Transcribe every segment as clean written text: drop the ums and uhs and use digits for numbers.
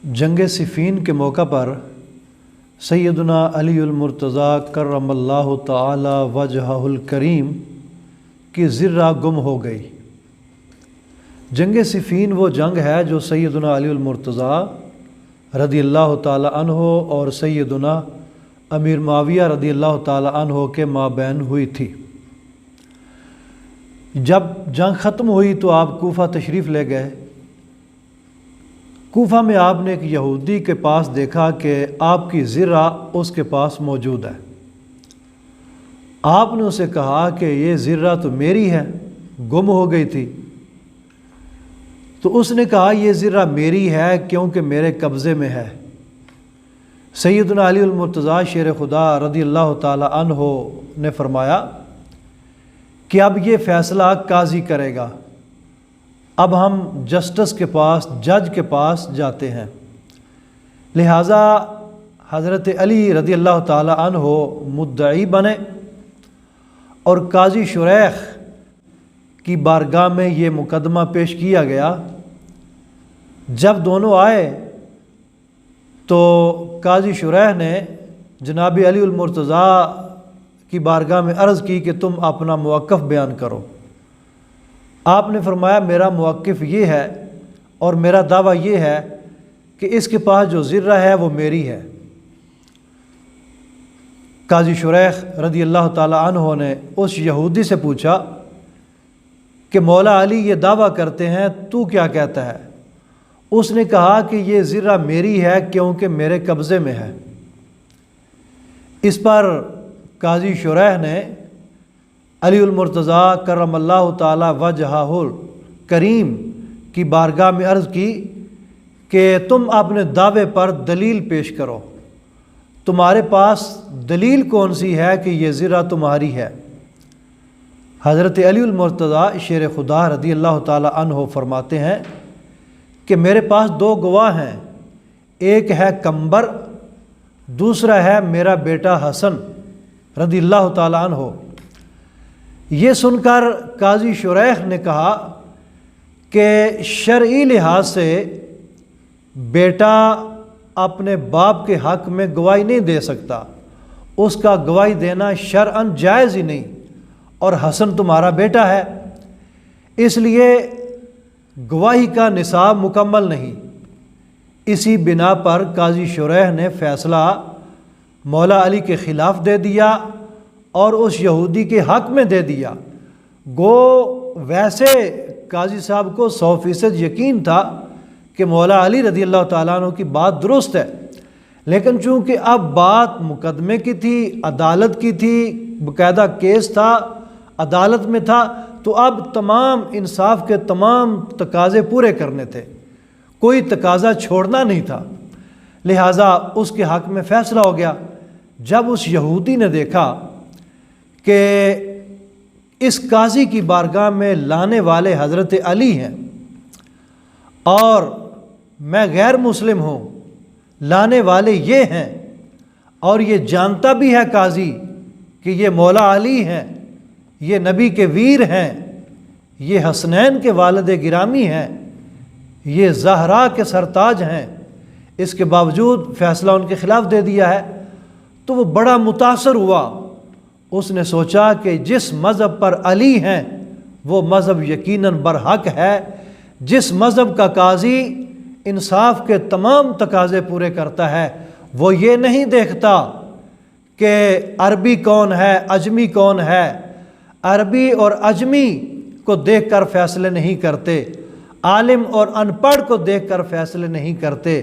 جنگ صفین کے موقع پر سیدنا علی المرتضیٰ کرم اللہ تعالی وجہہ الکریم کی ذرہ گم ہو گئی۔ جنگ صفین وہ جنگ ہے جو سیدنا علی المرتضیٰ رضی اللہ تعالی عنہ اور سیدنا امیر معاویہ رضی اللہ تعالی عنہ کے مابین ہوئی تھی۔ جب جنگ ختم ہوئی تو آپ کوفہ تشریف لے گئے۔ کوفہ میں آپ نے ایک یہودی کے پاس دیکھا کہ آپ کی ذرہ اس کے پاس موجود ہے۔ آپ نے اسے کہا کہ یہ ذرہ تو میری ہے، گم ہو گئی تھی۔ تو اس نے کہا یہ ذرہ میری ہے کیونکہ میرے قبضے میں ہے۔ سیدنا علی المرتضیٰ شیر خدا رضی اللہ تعالی عنہ نے فرمایا کہ اب یہ فیصلہ قاضی کرے گا، اب ہم جسٹس کے پاس، جج کے پاس جاتے ہیں۔ لہٰذا حضرت علی رضی اللہ تعالی عنہ مدعی بنے اور قاضی شریح کی بارگاہ میں یہ مقدمہ پیش کیا گیا۔ جب دونوں آئے تو قاضی شریح نے جناب علی المرتضیٰ کی بارگاہ میں عرض کی کہ تم اپنا موقف بیان کرو۔ آپ نے فرمایا میرا موقف یہ ہے اور میرا دعویٰ یہ ہے کہ اس کے پاس جو ذرہ ہے وہ میری ہے۔ قاضی شریح رضی اللہ تعالی عنہ نے اس یہودی سے پوچھا کہ مولا علی یہ دعویٰ کرتے ہیں، تو کیا کہتا ہے؟ اس نے کہا کہ یہ ذرہ میری ہے کیونکہ میرے قبضے میں ہے۔ اس پر قاضی شریح نے علی المرتضیٰ کرم اللہ تعالی وجہہ الکریم کی بارگاہ میں عرض کی کہ تم اپنے دعوے پر دلیل پیش کرو، تمہارے پاس دلیل کون سی ہے کہ یہ ذرہ تمہاری ہے؟ حضرت علی المرتضیٰ شیر خدا رضی اللہ تعالی عنہ فرماتے ہیں کہ میرے پاس دو گواہ ہیں، ایک ہے قمبر، دوسرا ہے میرا بیٹا حسن رضی اللہ تعالی عنہ۔ یہ سن کر قاضی شریح نے کہا کہ شرعی لحاظ سے بیٹا اپنے باپ کے حق میں گواہی نہیں دے سکتا، اس کا گواہی دینا شرعاً جائز ہی نہیں، اور حسن تمہارا بیٹا ہے، اس لیے گواہی کا نصاب مکمل نہیں۔ اسی بنا پر قاضی شریح نے فیصلہ مولا علی کے خلاف دے دیا اور اس یہودی کے حق میں دے دیا۔ گو ویسے قاضی صاحب کو 100% یقین تھا کہ مولا علی رضی اللہ تعالیٰ عنہ کی بات درست ہے، لیکن چونکہ اب بات مقدمے کی تھی، عدالت کی تھی، باقاعدہ کیس تھا، عدالت میں تھا، تو اب تمام انصاف کے تمام تقاضے پورے کرنے تھے، کوئی تقاضا چھوڑنا نہیں تھا، لہٰذا اس کے حق میں فیصلہ ہو گیا۔ جب اس یہودی نے دیکھا کہ اس قاضی کی بارگاہ میں لانے والے حضرت علی ہیں اور میں غیر مسلم ہوں، لانے والے یہ ہیں، اور یہ جانتا بھی ہے قاضی کہ یہ مولا علی ہیں، یہ نبی کے ویر ہیں، یہ حسنین کے والد گرامی ہیں، یہ زہرا کے سرتاج ہیں، اس کے باوجود فیصلہ ان کے خلاف دے دیا ہے، تو وہ بڑا متاثر ہوا۔ اس نے سوچا کہ جس مذہب پر علی ہیں وہ مذہب یقیناً برحق ہے، جس مذہب کا قاضی انصاف کے تمام تقاضے پورے کرتا ہے، وہ یہ نہیں دیکھتا کہ عربی کون ہے، عجمی کون ہے، عربی اور عجمی کو دیکھ کر فیصلے نہیں کرتے، عالم اور ان پڑھ کو دیکھ کر فیصلے نہیں کرتے،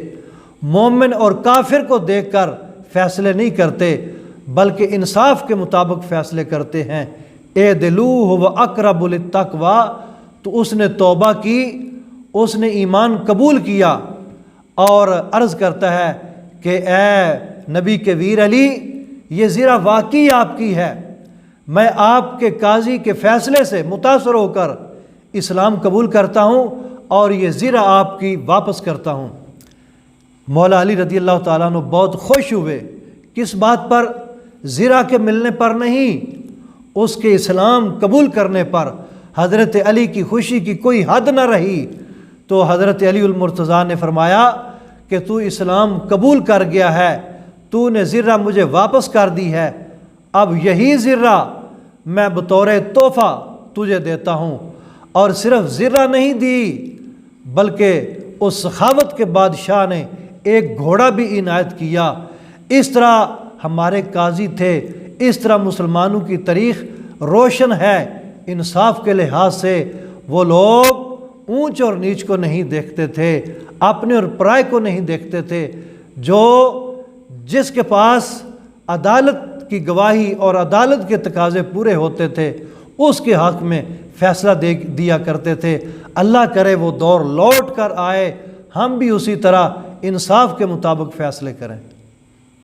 مومن اور کافر کو دیکھ کر فیصلے نہیں کرتے، بلکہ انصاف کے مطابق فیصلے کرتے ہیں۔ اعدلوا هو اقرب للتقوی، تو اس نے توبہ کی، اس نے ایمان قبول کیا اور عرض کرتا ہے کہ اے نبی کے ویر علی، یہ ذرہ واقعی آپ کی ہے، میں آپ کے قاضی کے فیصلے سے متاثر ہو کر اسلام قبول کرتا ہوں اور یہ ذرہ آپ کی واپس کرتا ہوں۔ مولا علی رضی اللہ تعالیٰ عنہ بہت خوش ہوئے، کس بات پر؟ ذرہ کے ملنے پر نہیں، اس کے اسلام قبول کرنے پر حضرت علی کی خوشی کی کوئی حد نہ رہی۔ تو حضرت علی المرتضیٰ نے فرمایا کہ تو اسلام قبول کر گیا ہے، تو نے زرہ مجھے واپس کر دی ہے، اب یہی زرہ میں بطور تحفہ تجھے دیتا ہوں۔ اور صرف زرہ نہیں دی بلکہ اس سخاوت کے بادشاہ نے ایک گھوڑا بھی عنایت کیا۔ اس طرح ہمارے قاضی تھے، اس طرح مسلمانوں کی تاریخ روشن ہے۔ انصاف کے لحاظ سے وہ لوگ اونچ اور نیچ کو نہیں دیکھتے تھے، اپنے اور پرائے کو نہیں دیکھتے تھے۔ جس کے پاس عدالت کی گواہی اور عدالت کے تقاضے پورے ہوتے تھے اس کے حق میں فیصلہ دیا کرتے تھے۔ اللہ کرے وہ دور لوٹ کر آئے، ہم بھی اسی طرح انصاف کے مطابق فیصلے کریں۔